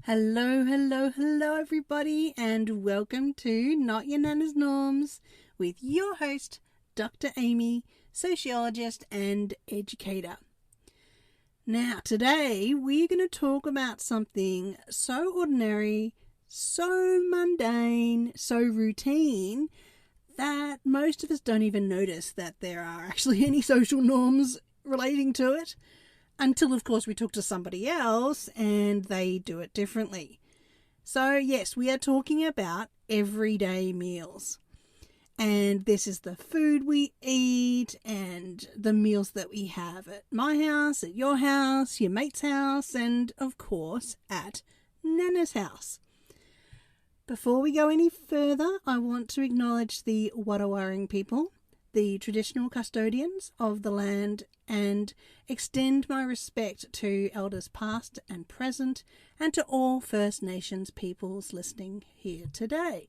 Hello, hello, hello everybody, and welcome to Not Your Nanna's Norms with your host, Dr. Amy, sociologist and educator. Now, today we're going to talk about something so ordinary, so mundane, so routine that most of us don't even notice that there are actually any social norms relating to it. Until, of course, we talk to somebody else and they do it differently. So, yes, we are talking about everyday meals. And this is the food we eat and the meals that we have at my house, at your house, your mate's house, and, of course, at Nanna's house. Before we go any further, I want to acknowledge the Wadawurrung people, the traditional custodians of the land, and extend my respect to elders past and present and to all First Nations peoples listening here today.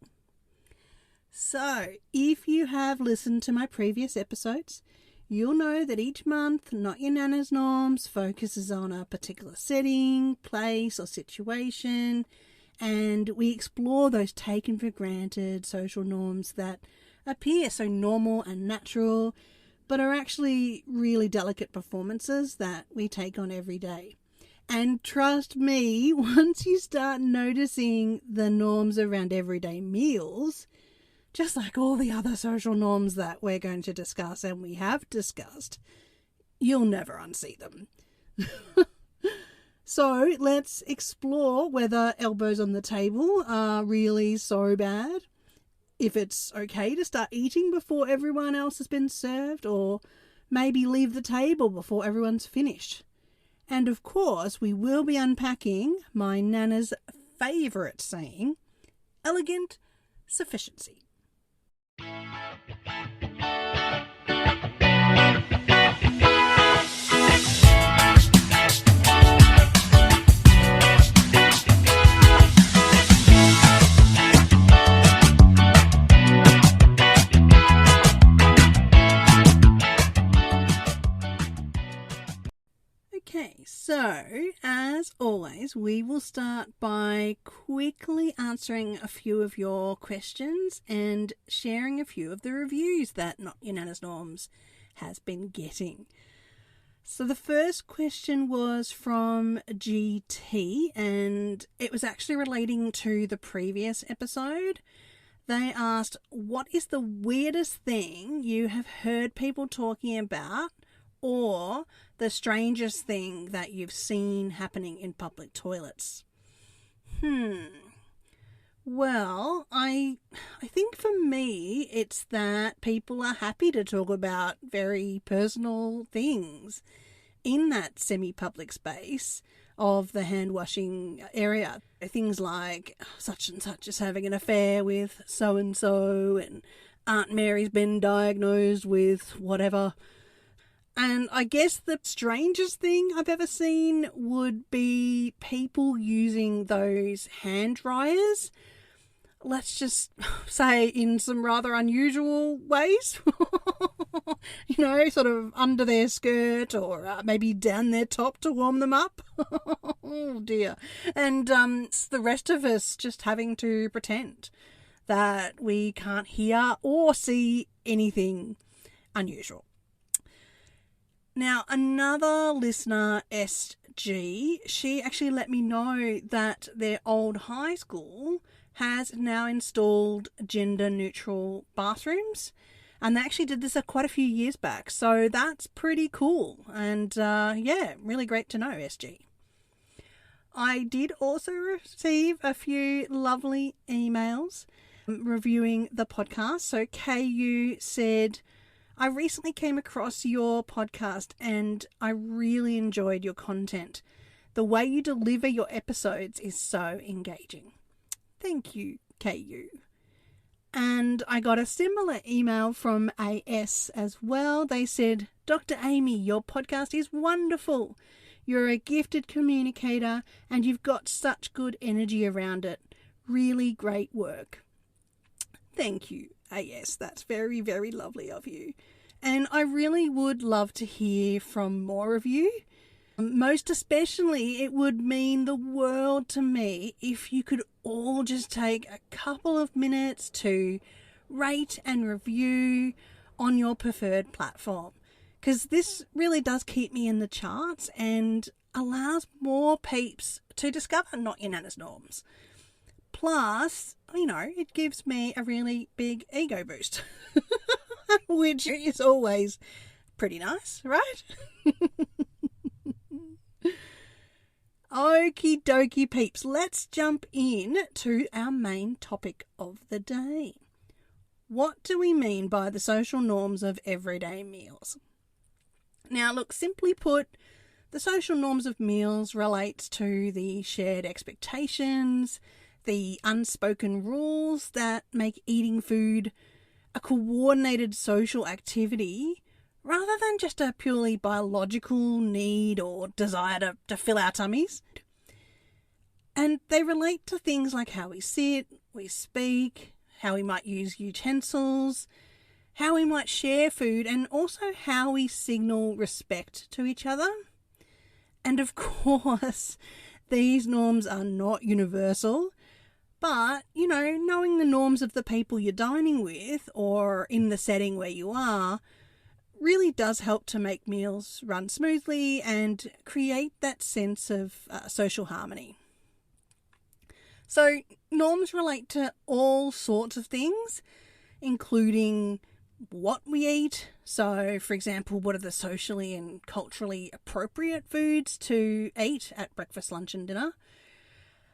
So, if you have listened to my previous episodes, you'll know that each month Not Your Nanna's Norms focuses on a particular setting, place or situation, and we explore those taken for granted social norms that appear so normal and natural, but are actually really delicate performances that we take on every day. And trust me, once you start noticing the norms around everyday meals, just like all the other social norms that we're going to discuss and we have discussed, you'll never unsee them. So let's explore whether elbows on the table are really so bad, if it's okay to start eating before everyone else has been served, or maybe leave the table before everyone's finished. And of course, we will be unpacking my Nana's favourite saying, elegant sufficiency. Okay, so as always, we will start by quickly answering a few of your questions and sharing a few of the reviews that Not Your Nanna's Norms has been getting. So the first question was from GT, and it was actually relating to the previous episode. They asked, what is the weirdest thing you have heard people talking about, or the strangest thing that you've seen happening in public toilets? Well, I think for me, it's that people are happy to talk about very personal things in that semi-public space of the hand-washing area. Things like such and such is having an affair with so-and-so, and Aunt Mary's been diagnosed with whatever. And I guess the strangest thing I've ever seen would be people using those hand dryers, let's just say in some rather unusual ways, sort of under their skirt or maybe down their top to warm them up. Oh dear. And the rest of us just having to pretend that we can't hear or see anything unusual. Now, another listener, SG, she actually let me know that their old high school has now installed gender-neutral bathrooms, and they actually did this quite a few years back, so that's pretty cool, and really great to know, SG. I did also receive a few lovely emails reviewing the podcast. So KU said, I recently came across your podcast and I really enjoyed your content. The way you deliver your episodes is so engaging. Thank you, KU. And I got a similar email from AS as well. They said, Dr. Amy, your podcast is wonderful. You're a gifted communicator and you've got such good energy around it. Really great work. Thank you, AS. That's very, very lovely of you. And I really would love to hear from more of you. Most especially, it would mean the world to me if you could all just take a couple of minutes to rate and review on your preferred platform, because this really does keep me in the charts and allows more peeps to discover Not Your Nanna's Norms. Plus, it gives me a really big ego boost, which is always pretty nice, right? Okie dokie peeps, let's jump in to our main topic of the day. What do we mean by the social norms of everyday meals? Now, look, simply put, the social norms of meals relates to the shared expectations, the unspoken rules that make eating food a coordinated social activity rather than just a purely biological need or desire to fill our tummies. And they relate to things like how we sit, we speak, how we might use utensils, how we might share food, and also how we signal respect to each other. And of course, these norms are not universal, but, knowing the norms of the people you're dining with or in the setting where you are really does help to make meals run smoothly and create that sense of social harmony. So norms relate to all sorts of things, including what we eat. So, for example, what are the socially and culturally appropriate foods to eat at breakfast, lunch and dinner?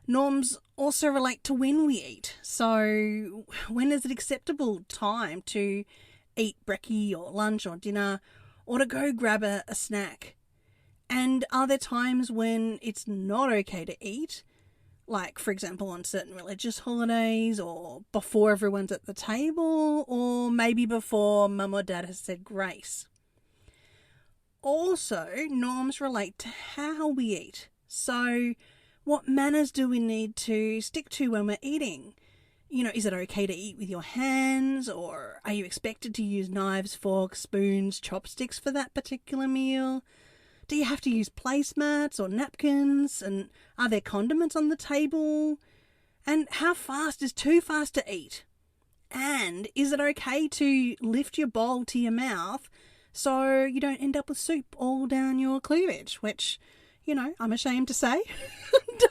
Norms also relate to when we eat. So when is it acceptable time to eat brekkie or lunch or dinner, or to go grab a snack? And are there times when it's not okay to eat? Like, for example, on certain religious holidays, or before everyone's at the table, or maybe before mum or dad has said grace. Also, norms relate to how we eat. So, what manners do we need to stick to when we're eating? Is it okay to eat with your hands, or are you expected to use knives, forks, spoons, chopsticks for that particular meal? Do you have to use placemats or napkins? And are there condiments on the table? And how fast is too fast to eat? And is it okay to lift your bowl to your mouth so you don't end up with soup all down your cleavage, which, I'm ashamed to say,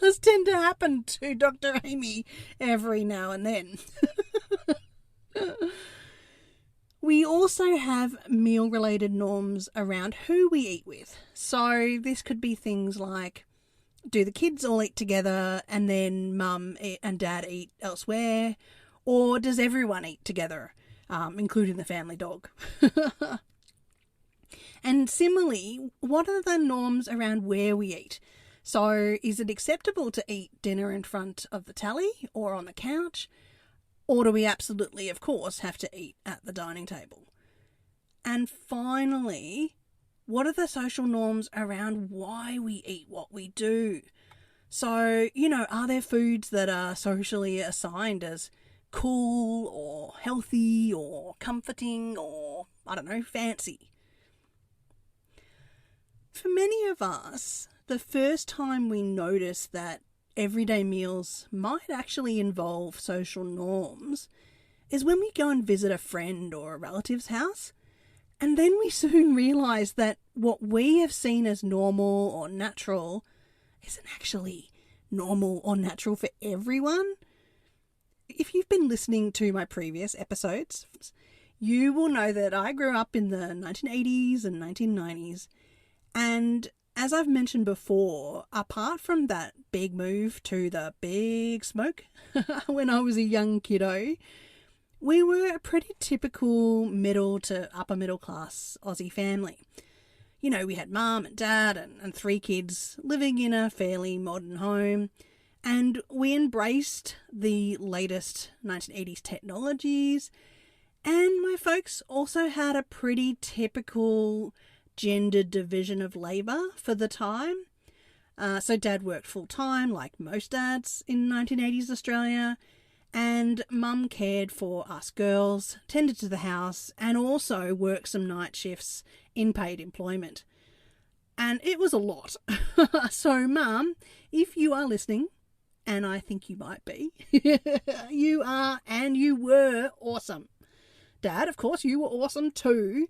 does tend to happen to Dr. Amy every now and then. We also have meal-related norms around who we eat with. So this could be things like, do the kids all eat together and then mum and dad eat elsewhere? Or does everyone eat together, including the family dog? And similarly, what are the norms around where we eat? So is it acceptable to eat dinner in front of the telly or on the couch? Or do we absolutely, of course, have to eat at the dining table? And finally, what are the social norms around why we eat what we do? So, are there foods that are socially assigned as cool or healthy or comforting or, fancy? For many of us, the first time we notice that everyday meals might actually involve social norms is when we go and visit a friend or a relative's house, and then we soon realise that what we have seen as normal or natural isn't actually normal or natural for everyone. If you've been listening to my previous episodes, you will know that I grew up in the 1980s and 1990s, and as I've mentioned before, apart from that big move to the big smoke when I was a young kiddo, we were a pretty typical middle to upper middle class Aussie family. We had mum and dad and 3 kids living in a fairly modern home, and we embraced the latest 1980s technologies, and my folks also had a pretty typical gendered division of labour for the time. So dad worked full-time, like most dads in 1980s Australia, and mum cared for us girls, tended to the house, and also worked some night shifts in paid employment. And it was a lot. So, Mum, if you are listening, and I think you might be, you are and you were awesome. Dad, of course, you were awesome too.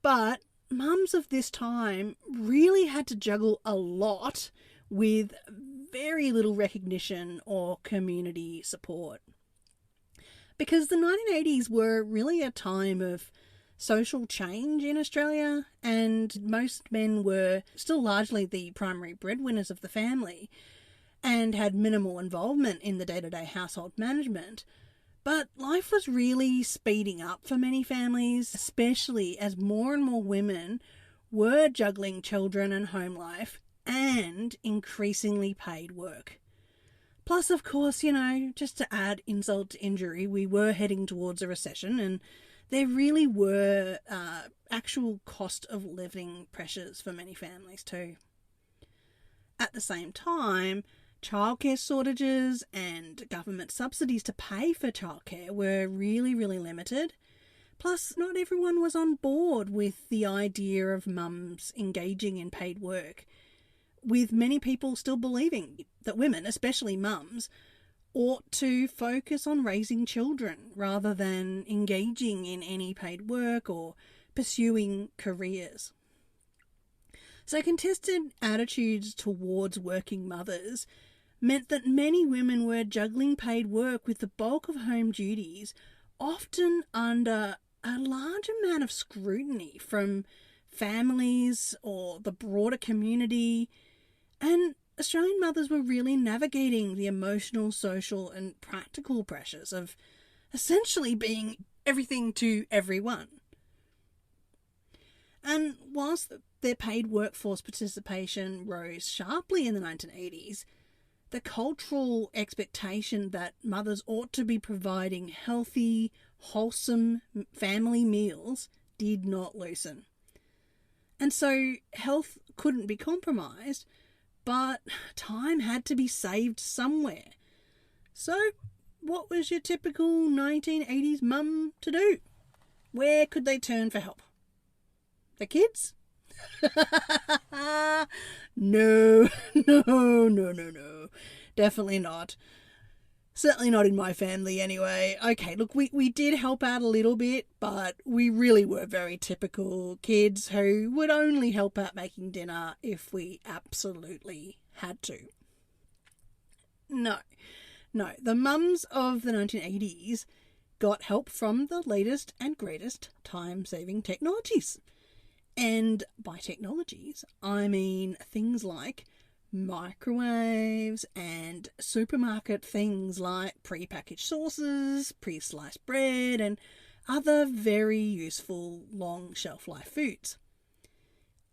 But mums of this time really had to juggle a lot with very little recognition or community support. Because the 1980s were really a time of social change in Australia, and most men were still largely the primary breadwinners of the family and had minimal involvement in the day-to-day household management. But life was really speeding up for many families, especially as more and more women were juggling children and home life and increasingly paid work. Plus, of course, just to add insult to injury, we were heading towards a recession, and there really were actual cost of living pressures for many families too. At the same time, childcare shortages and government subsidies to pay for childcare were really, really limited. Plus, not everyone was on board with the idea of mums engaging in paid work, with many people still believing that women, especially mums, ought to focus on raising children rather than engaging in any paid work or pursuing careers. So contested attitudes towards working mothers meant that many women were juggling paid work with the bulk of home duties, often under a large amount of scrutiny from families or the broader community. And Australian mothers were really navigating the emotional, social and practical pressures of essentially being everything to everyone. And whilst their paid workforce participation rose sharply in the 1980s, the cultural expectation that mothers ought to be providing healthy, wholesome family meals did not loosen. And so health couldn't be compromised, but time had to be saved somewhere. So what was your typical 1980s mum to do? Where could they turn for help? The kids? No. Definitely not. Certainly not in my family anyway. Okay, look, we did help out a little bit, but we really were very typical kids who would only help out making dinner if we absolutely had to. No. The mums of the 1980s got help from the latest and greatest time-saving technologies. And by technologies, I mean things like microwaves and supermarket things like pre-packaged sauces, pre-sliced bread, and other very useful long shelf life foods.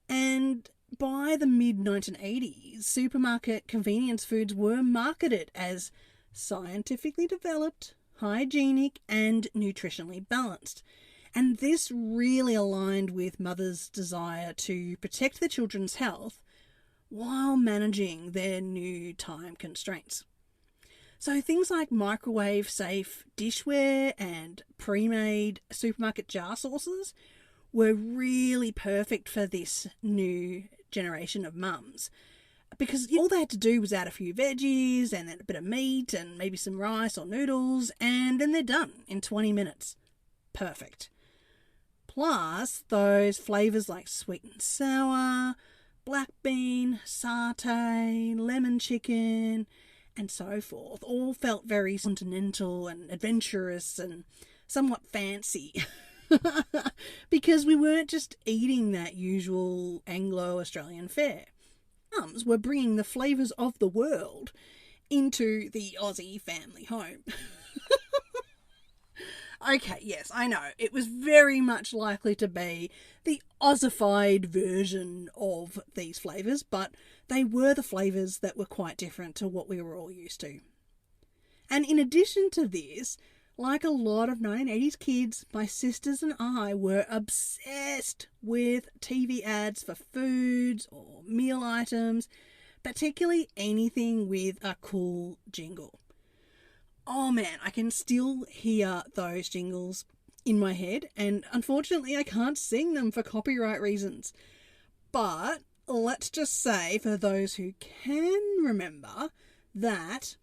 And by the mid-1980s, supermarket convenience foods were marketed as scientifically developed, hygienic, and nutritionally balanced. And this really aligned with mothers' desire to protect their children's health while managing their new time constraints. So things like microwave-safe dishware and pre-made supermarket jar sauces were really perfect for this new generation of mums, because all they had to do was add a few veggies and then a bit of meat and maybe some rice or noodles, and then they're done in 20 minutes. Perfect. Plus, those flavours like sweet and sour, black bean, satay, lemon chicken, and so forth all felt very continental and adventurous and somewhat fancy. Because we weren't just eating that usual Anglo-Australian fare. Mums were bringing the flavours of the world into the Aussie family home. Okay, yes, I know. It was very much likely to be the Aussified version of these flavours, but they were the flavours that were quite different to what we were all used to. And in addition to this, like a lot of 1980s kids, my sisters and I were obsessed with TV ads for foods or meal items, particularly anything with a cool jingle. Oh man, I can still hear those jingles in my head, and unfortunately I can't sing them for copyright reasons. But let's just say, for those who can remember, that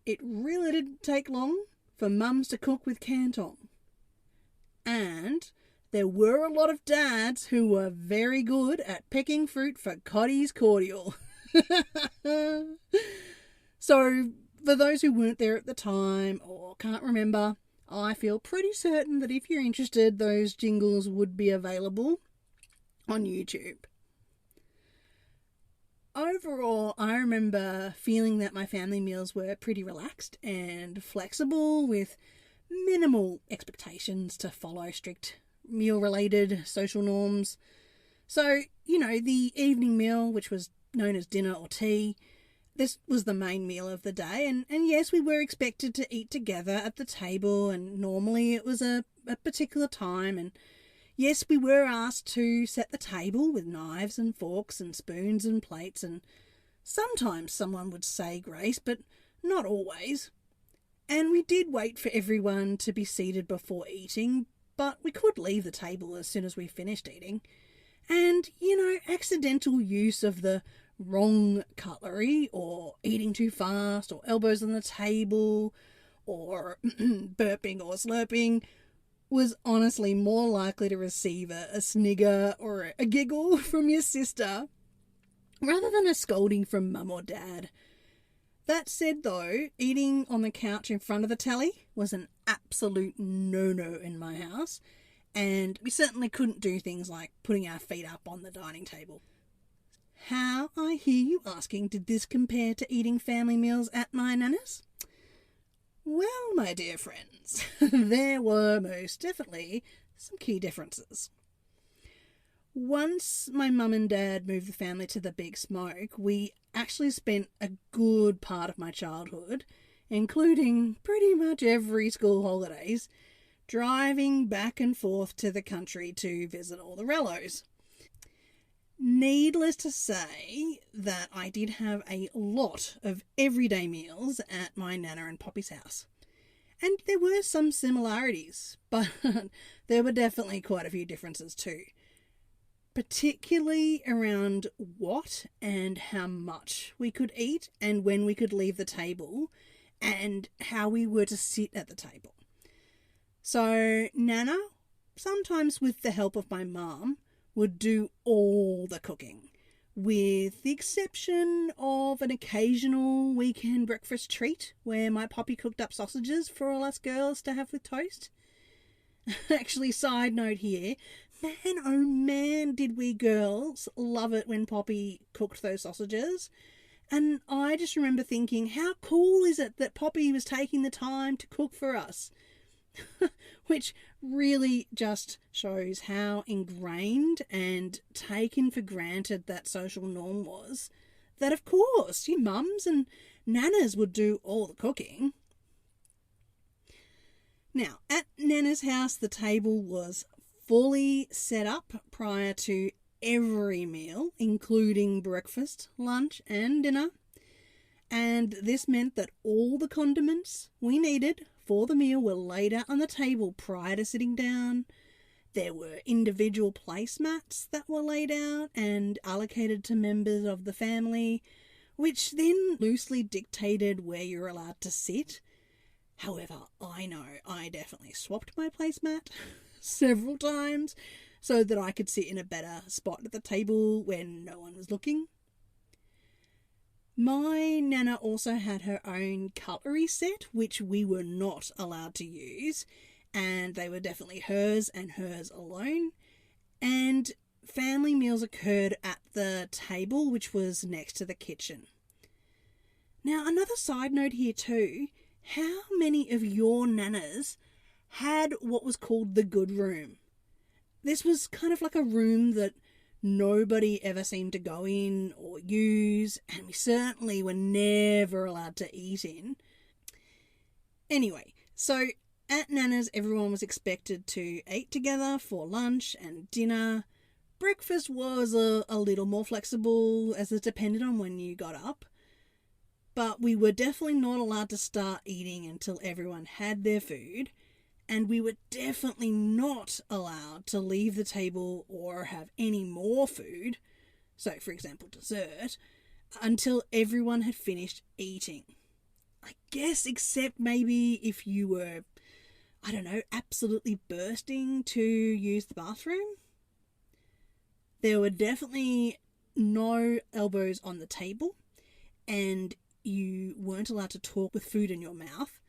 it really didn't take long for mums to cook with Kantong. And there were a lot of dads who were very good at picking fruit for Cottees cordial. So, for those who weren't there at the time or can't remember, I feel pretty certain that if you're interested, those jingles would be available on YouTube. Overall, I remember feeling that my family meals were pretty relaxed and flexible, with minimal expectations to follow strict meal-related social norms. So, the evening meal, which was known as dinner or tea, this was the main meal of the day. And yes, we were expected to eat together at the table, and normally it was a particular time. And yes, we were asked to set the table with knives and forks and spoons and plates, and sometimes someone would say grace, but not always. And we did wait for everyone to be seated before eating, but we could leave the table as soon as we finished eating. And, accidental use of the wrong cutlery, or eating too fast, or elbows on the table, or burping or slurping was honestly more likely to receive a snigger or a giggle from your sister rather than a scolding from mum or dad. That said, though, eating on the couch in front of the telly was an absolute no-no in my house, and we certainly couldn't do things like putting our feet up on the dining table. How, I hear you asking, did this compare to eating family meals at my Nanna's? Well, my dear friends, there were most definitely some key differences. Once my mum and dad moved the family to the Big Smoke, we actually spent a good part of my childhood, including pretty much every school holidays, driving back and forth to the country to visit all the rellos. Needless to say that I did have a lot of everyday meals at my Nana and Poppy's house. And there were some similarities, but there were definitely quite a few differences too. Particularly around what and how much we could eat and when we could leave the table and how we were to sit at the table. So Nana, sometimes with the help of my mum, would do all the cooking, with the exception of an occasional weekend breakfast treat where my poppy cooked up sausages for all us girls to have with toast. Actually, side note here, man, oh man, did we girls love it when Poppy cooked those sausages. And I just remember thinking, how cool is it that Poppy was taking the time to cook for us? Which really just shows how ingrained and taken for granted that social norm was, that of course your mums and nanas would do all the cooking. Now, at Nana's house, the table was fully set up prior to every meal, including breakfast, lunch and dinner. And this meant that all the condiments we needed for the meal were laid out on the table prior to sitting down. There were individual placemats that were laid out and allocated to members of the family, which then loosely dictated where you were allowed to sit. However, I know I definitely swapped my placemat several times so that I could sit in a better spot at the table when no one was looking. My Nana also had her own cutlery set, which we were not allowed to use, and they were definitely hers and hers alone. And family meals occurred at the table, which was next to the kitchen. Now, another side note here too, how many of your nanas had what was called the good room? This was kind of like a room that nobody ever seemed to go in or use, and we certainly were never allowed to eat in. Anyway, so at Nana's, everyone was expected to eat together for lunch and dinner. Breakfast was a little more flexible as it depended on when you got up, but we were definitely not allowed to start eating until everyone had their food. And we were definitely not allowed to leave the table or have any more food so for example dessert, until everyone had finished eating. I guess except maybe if you were, I don't know, absolutely bursting to use the bathroom. There were definitely no elbows on the table, and you weren't allowed to talk with food in your mouth,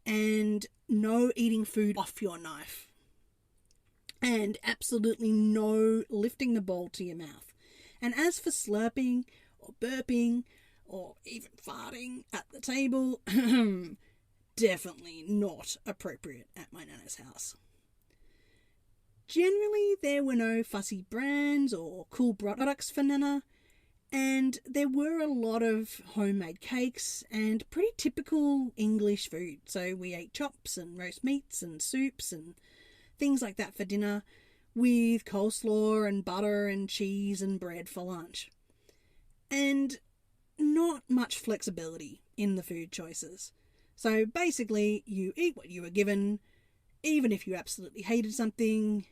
and no eating food off your knife, and absolutely no lifting the bowl to your mouth. And as for slurping or burping or even farting at the table, definitely not appropriate at my Nana's house. Generally, there were no fussy brands or cool products for Nanna, and there were a lot of homemade cakes and pretty typical English food. So we ate chops and roast meats and soups and things like that for dinner, with coleslaw and butter and cheese and bread for lunch. And not much flexibility in the food choices. So basically, you eat what you were given. Even if you absolutely hated something,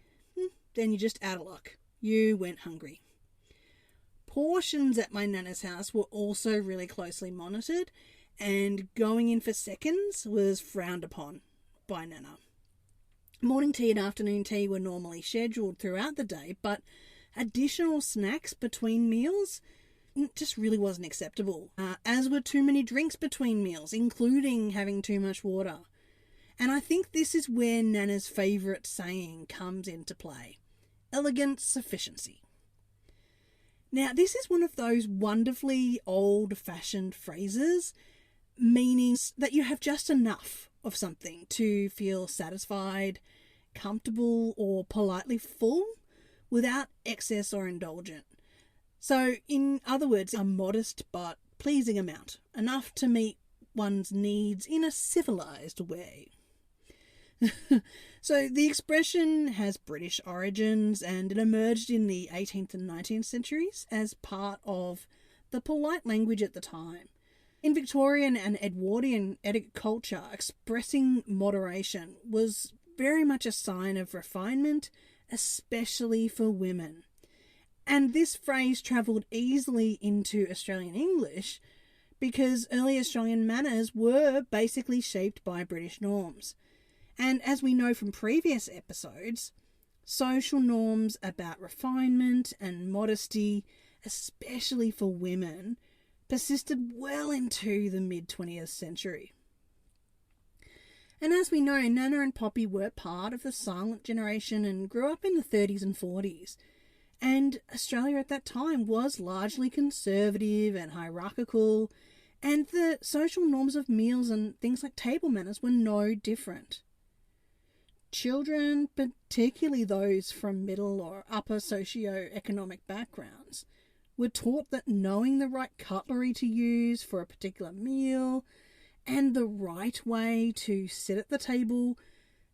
then you're just out of luck. You went hungry. Portions at my Nana's house were also really closely monitored, and going in for seconds was frowned upon by Nanna. Morning tea and afternoon tea were normally scheduled throughout the day, but additional snacks between meals just really wasn't acceptable, as were too many drinks between meals, including having too much water. And I think this is where Nanna's favourite saying comes into play: elegant sufficiency. Now, this is one of those wonderfully old-fashioned phrases, meaning that you have just enough of something to feel satisfied, comfortable, or politely full without excess or indulgent. So, in other words, a modest but pleasing amount, enough to meet one's needs in a civilised way. So the expression has British origins, and it emerged in the 18th and 19th centuries as part of the polite language at the time. In Victorian and Edwardian etiquette culture, expressing moderation was very much a sign of refinement, especially for women. And this phrase travelled easily into Australian English because early Australian manners were basically shaped by British norms. And as we know from previous episodes, social norms about refinement and modesty, especially for women, persisted well into the mid-20th century. And as we know, Nanna and Poppy were part of the silent generation and grew up in the 30s and 40s. And Australia at that time was largely conservative and hierarchical, and the social norms of meals and things like table manners were no different. Children, particularly those from middle or upper socio-economic backgrounds, were taught that knowing the right cutlery to use for a particular meal and the right way to sit at the table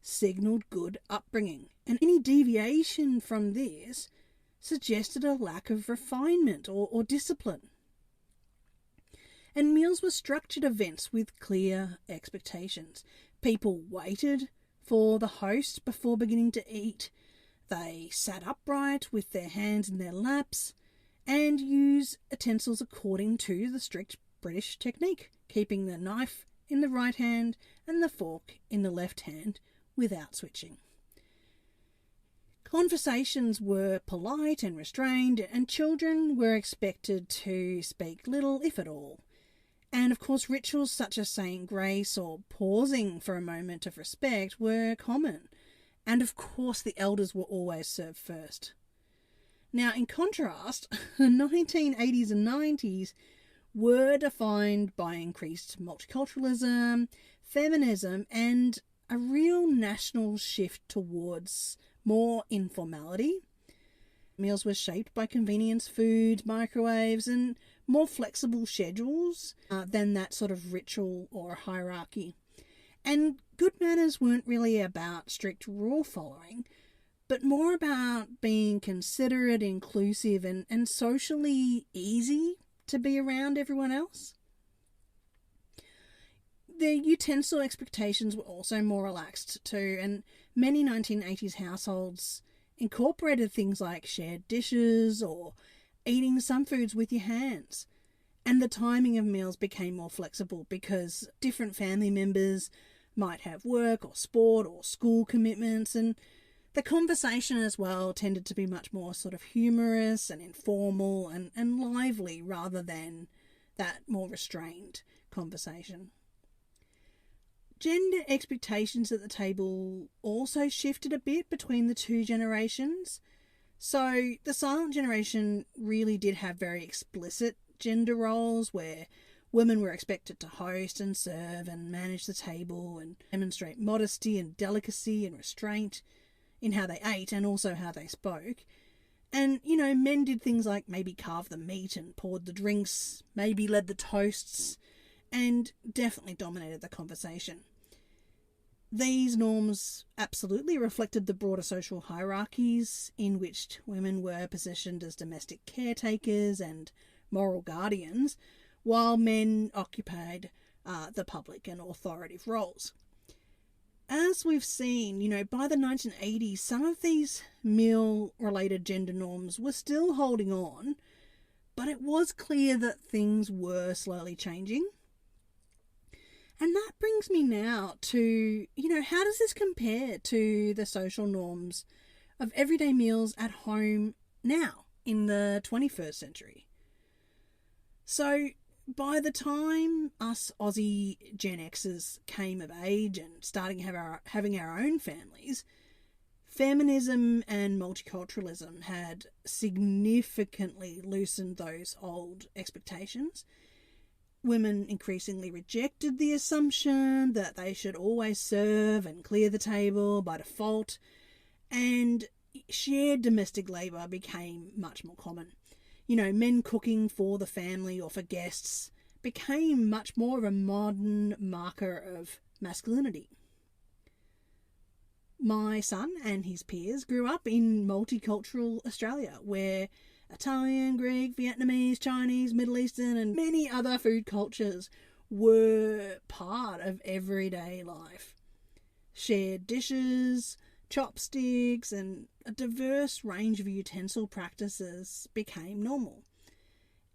signalled good upbringing. And any deviation from this suggested a lack of refinement or discipline. And meals were structured events with clear expectations. People waited for the host before beginning to eat. They sat upright with their hands in their laps and used utensils according to the strict British technique, keeping the knife in the right hand and the fork in the left hand without switching. Conversations were polite and restrained, and children were expected to speak little, if at all. And of course, rituals such as saying grace or pausing for a moment of respect were common. And of course, the elders were always served first. Now, in contrast, the 1980s and 90s were defined by increased multiculturalism, feminism, and a real national shift towards more informality. Meals were shaped by convenience food, microwaves, and more flexible schedules than that sort of ritual or hierarchy. And good manners weren't really about strict rule following, but more about being considerate, inclusive, and socially easy to be around everyone else. The utensil expectations were also more relaxed too, and many 1980s households incorporated things like shared dishes or eating some foods with your hands. And the timing of meals became more flexible because different family members might have work or sport or school commitments, and the conversation as well tended to be much more sort of humorous and informal and lively rather than that more restrained conversation. Gender expectations at the table also shifted a bit between the two generations. So the silent generation really did have very explicit gender roles where women were expected to host and serve and manage the table and demonstrate modesty and delicacy and restraint in how they ate and also how they spoke. And, men did things like maybe carve the meat and poured the drinks, maybe led the toasts, and definitely dominated the conversation. These norms absolutely reflected the broader social hierarchies in which women were positioned as domestic caretakers and moral guardians, while men occupied the public and authoritative roles. As we've seen, by the 1980s, some of these meal-related gender norms were still holding on, but it was clear that things were slowly changing. And that brings me now to, how does this compare to the social norms of everyday meals at home now in the 21st century? So by the time us Aussie Gen Xers came of age and starting having our own families, feminism and multiculturalism had significantly loosened those old expectations. Women increasingly rejected the assumption that they should always serve and clear the table by default, and shared domestic labour became much more common. Men cooking for the family or for guests became much more of a modern marker of masculinity. My son and his peers grew up in multicultural Australia, where Italian, Greek, Vietnamese, Chinese, Middle Eastern and many other food cultures were part of everyday life. Shared dishes, chopsticks and a diverse range of utensil practices became normal.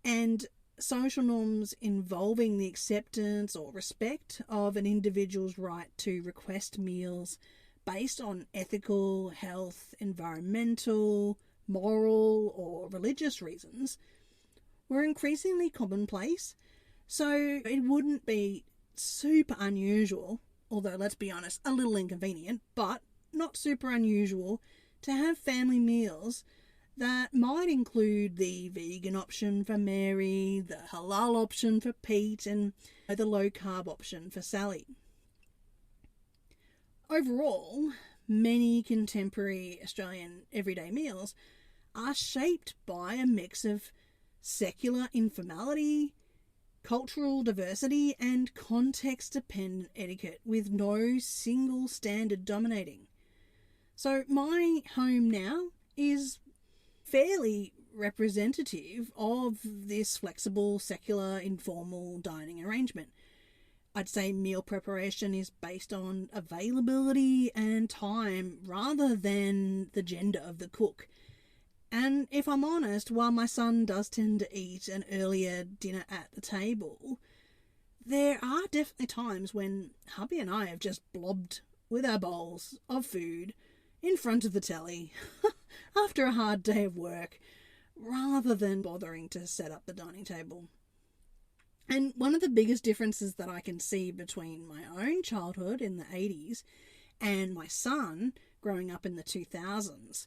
And social norms involving the acceptance or respect of an individual's right to request meals based on ethical, health, environmental, moral or religious reasons were increasingly commonplace. So it wouldn't be super unusual, although let's be honest, a little inconvenient, but not super unusual to have family meals that might include the vegan option for Mary, the halal option for Pete, and the low-carb option for Sally. Overall, many contemporary Australian everyday meals are shaped by a mix of secular informality, cultural diversity, and context-dependent etiquette with no single standard dominating. So my home now is fairly representative of this flexible, secular, informal dining arrangement. I'd say meal preparation is based on availability and time rather than the gender of the cook. And if I'm honest, while my son does tend to eat an earlier dinner at the table, there are definitely times when hubby and I have just blobbed with our bowls of food in front of the telly after a hard day of work, rather than bothering to set up the dining table. And one of the biggest differences that I can see between my own childhood in the 80s and my son growing up in the 2000s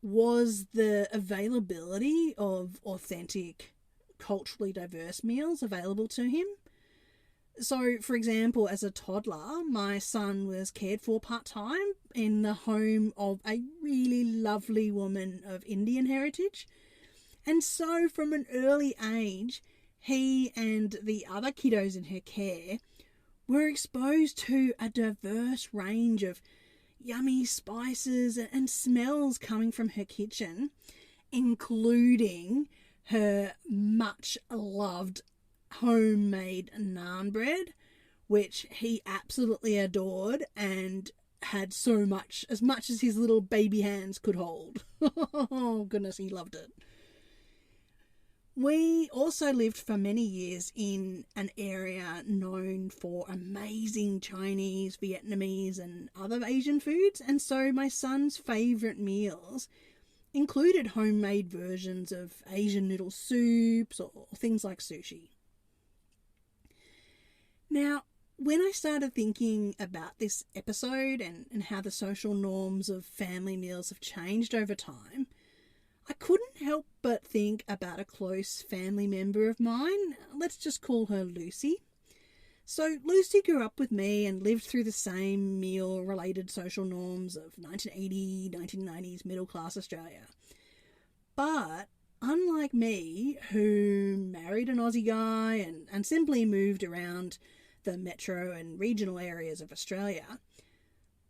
was the availability of authentic, culturally diverse meals available to him. So, for example, as a toddler, my son was cared for part-time in the home of a really lovely woman of Indian heritage. And so from an early age, he and the other kiddos in her care were exposed to a diverse range of yummy spices and smells coming from her kitchen, including her much loved homemade naan bread, which he absolutely adored and had as much as his little baby hands could hold. Oh goodness, he loved it. We also lived for many years in an area known for amazing Chinese, Vietnamese and other Asian foods, and so my son's favourite meals included homemade versions of Asian noodle soups or things like sushi. Now, when I started thinking about this episode and how the social norms of family meals have changed over time, I couldn't help but think about a close family member of mine. Let's just call her Lucy. So Lucy grew up with me and lived through the same meal-related social norms of 1980, 1990s middle-class Australia. But unlike me, who married an Aussie guy and simply moved around the metro and regional areas of Australia,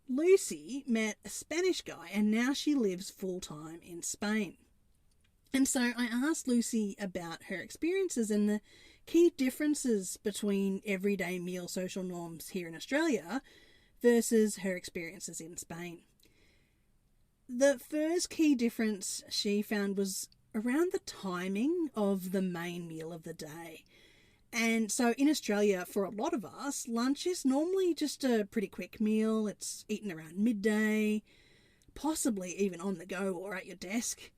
Lucy met a Spanish guy and now she lives full-time in Spain. And so I asked Lucy about her experiences and the key differences between everyday meal social norms here in Australia versus her experiences in Spain. The first key difference she found was around the timing of the main meal of the day. And so in Australia, for a lot of us, lunch is normally just a pretty quick meal. It's eaten around midday, possibly even on the go or at your desk.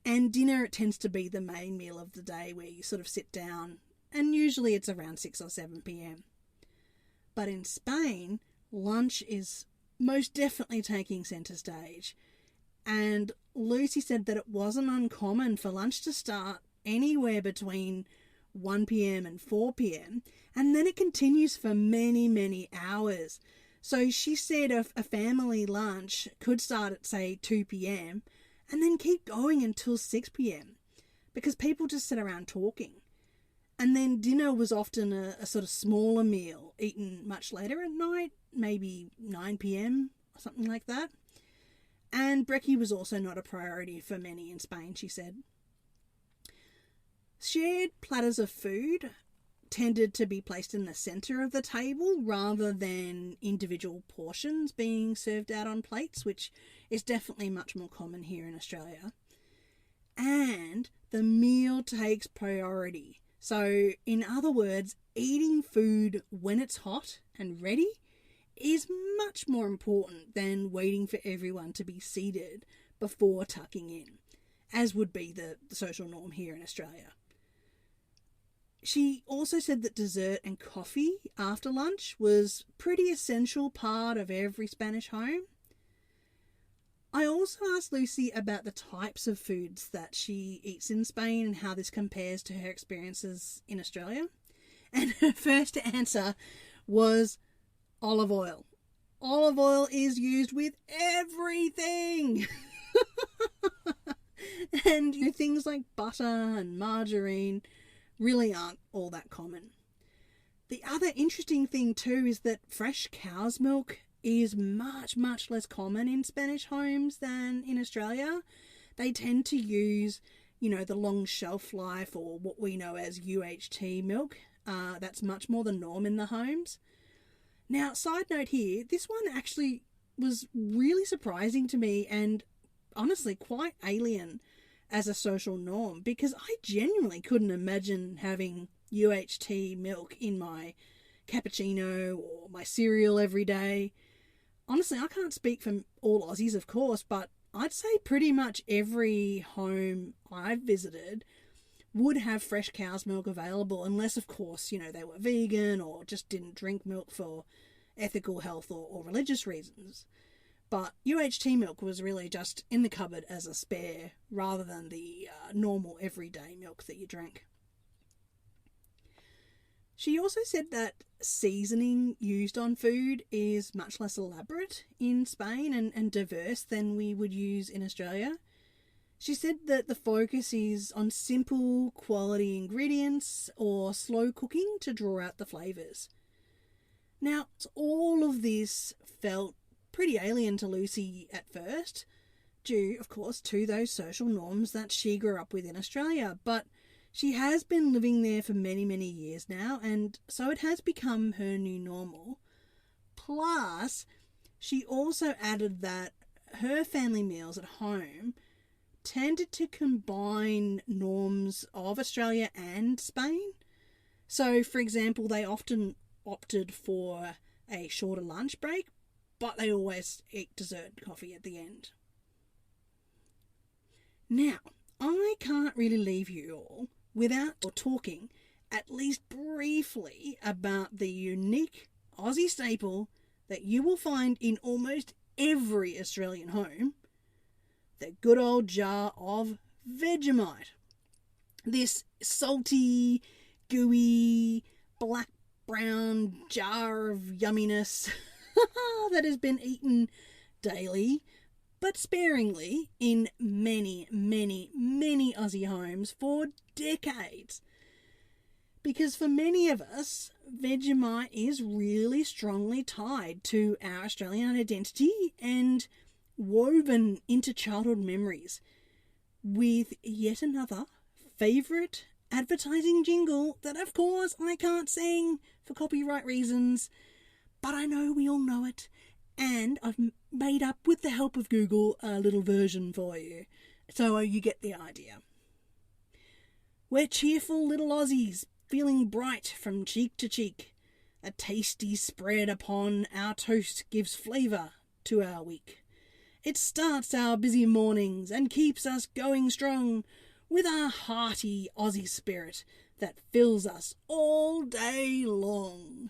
And dinner tends to be the main meal of the day where you sort of sit down, and usually it's around 6 or 7 p.m. But in Spain, lunch is most definitely taking centre stage. And Lucy said that it wasn't uncommon for lunch to start anywhere between 1 p.m. and 4 p.m. and then it continues for many, many hours. So she said a family lunch could start at, say, 2 p.m. and then keep going until 6 p.m. because people just sit around talking. And then dinner was often a sort of smaller meal, eaten much later at night, maybe 9 p.m. or something like that. And brekkie was also not a priority for many in Spain, she said. Shared platters of food tended to be placed in the centre of the table rather than individual portions being served out on plates, which is definitely much more common here in Australia. And the meal takes priority. So, in other words, eating food when it's hot and ready is much more important than waiting for everyone to be seated before tucking in, as would be the social norm here in Australia. She also said that dessert and coffee after lunch was a pretty essential part of every Spanish home. I also asked Lucy about the types of foods that she eats in Spain and how this compares to her experiences in Australia. And her first answer was olive oil. Olive oil is used with everything. And things like butter and margarine really aren't all that common. The other interesting thing too is that fresh cow's milk is much, much less common in Spanish homes than in Australia. They tend to use, the long shelf life or what we know as UHT milk. That's much more the norm in the homes. Now, side note here, this one actually was really surprising to me and honestly quite alien as a social norm because I genuinely couldn't imagine having UHT milk in my cappuccino or my cereal every day. Honestly, I can't speak for all Aussies, of course, but I'd say pretty much every home I've visited would have fresh cow's milk available, unless, of course, they were vegan or just didn't drink milk for ethical, health or religious reasons. But UHT milk was really just in the cupboard as a spare rather than the normal everyday milk that you drank. She also said that seasoning used on food is much less elaborate in Spain and diverse than we would use in Australia. She said that the focus is on simple, quality ingredients or slow cooking to draw out the flavours. Now, all of this felt pretty alien to Lucy at first, due, of course, to those social norms that she grew up with in Australia, but she has been living there for many, many years now, and so it has become her new normal. Plus, she also added that her family meals at home tended to combine norms of Australia and Spain. So, for example, they often opted for a shorter lunch break, but they always eat dessert coffee at the end. Now, I can't really leave you all without talking at least briefly about the unique Aussie staple that you will find in almost every Australian home, the good old jar of Vegemite. This salty, gooey, black-brown jar of yumminess that has been eaten daily, but sparingly, in many, many, many Aussie homes for decades. Because for many of us, Vegemite is really strongly tied to our Australian identity and woven into childhood memories, with yet another favourite advertising jingle that, of course, I can't sing for copyright reasons, but I know we all know it, and I've made up, with the help of Google, a little version for you, so you get the idea. We're cheerful little Aussies, feeling bright from cheek to cheek. A tasty spread upon our toast gives flavour to our week. It starts our busy mornings and keeps us going strong with our hearty Aussie spirit that fills us all day long.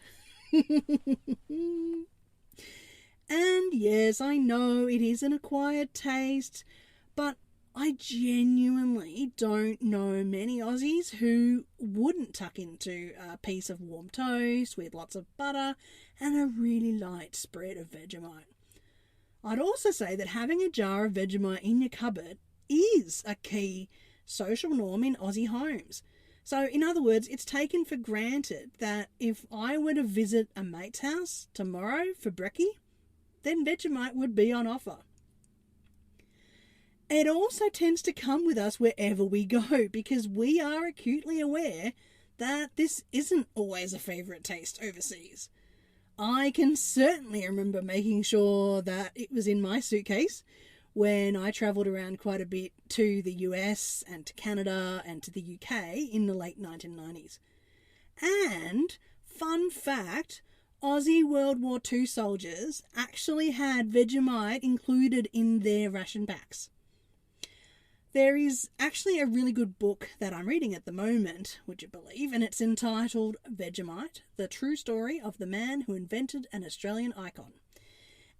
And yes, I know it is an acquired taste, but I genuinely don't know many Aussies who wouldn't tuck into a piece of warm toast with lots of butter and a really light spread of Vegemite. I'd also say that having a jar of Vegemite in your cupboard is a key social norm in Aussie homes. So, in other words, it's taken for granted that if I were to visit a mate's house tomorrow for brekkie, then Vegemite would be on offer. It also tends to come with us wherever we go because we are acutely aware that this isn't always a favourite taste overseas. I can certainly remember making sure that it was in my suitcase when I travelled around quite a bit to the US and to Canada and to the UK in the late 1990s. And, fun fact, Aussie World War II soldiers actually had Vegemite included in their ration packs. There is actually a really good book that I'm reading at the moment, would you believe, and it's entitled Vegemite, The True Story of the Man Who Invented an Australian Icon.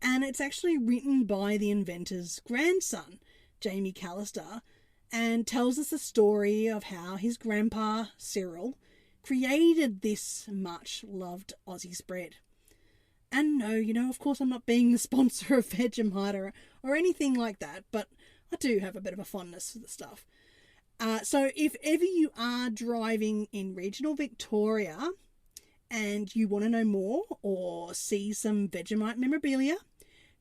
And it's actually written by the inventor's grandson, Jamie Callister, and tells us the story of how his grandpa, Cyril, created this much-loved Aussie spread. And no, of course I'm not being the sponsor of Vegemite or anything like that, but I do have a bit of a fondness for the stuff. So if ever you are driving in regional Victoria and you want to know more or see some Vegemite memorabilia,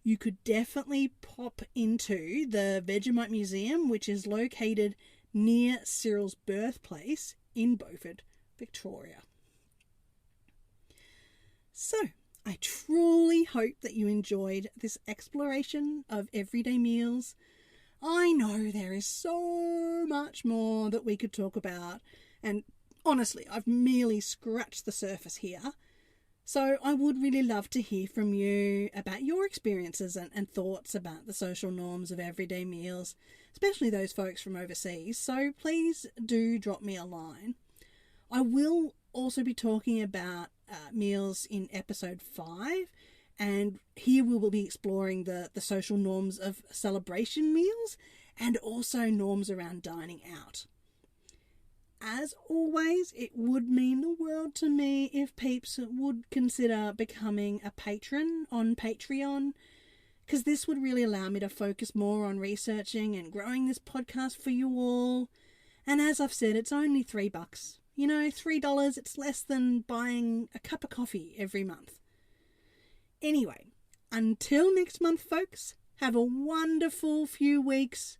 you could definitely pop into the Vegemite Museum, which is located near Cyril's birthplace in Beaufort, Victoria. So, I truly hope that you enjoyed this exploration of everyday meals. I know there is so much more that we could talk about, and honestly, I've merely scratched the surface here. So I would really love to hear from you about your experiences and thoughts about the social norms of everyday meals, especially those folks from overseas. So please do drop me a line. I will also be talking about meals in episode 5, and here we will be exploring the social norms of celebration meals and also norms around dining out. As always, it would mean the world to me if peeps would consider becoming a patron on Patreon, because this would really allow me to focus more on researching and growing this podcast for you all. And as I've said, it's only $3. $3, it's less than buying a cup of coffee every month. Anyway, until next month, folks, have a wonderful few weeks.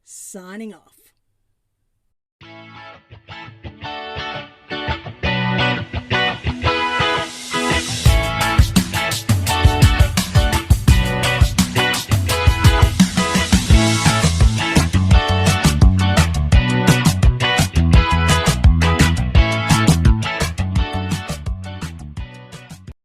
Signing off.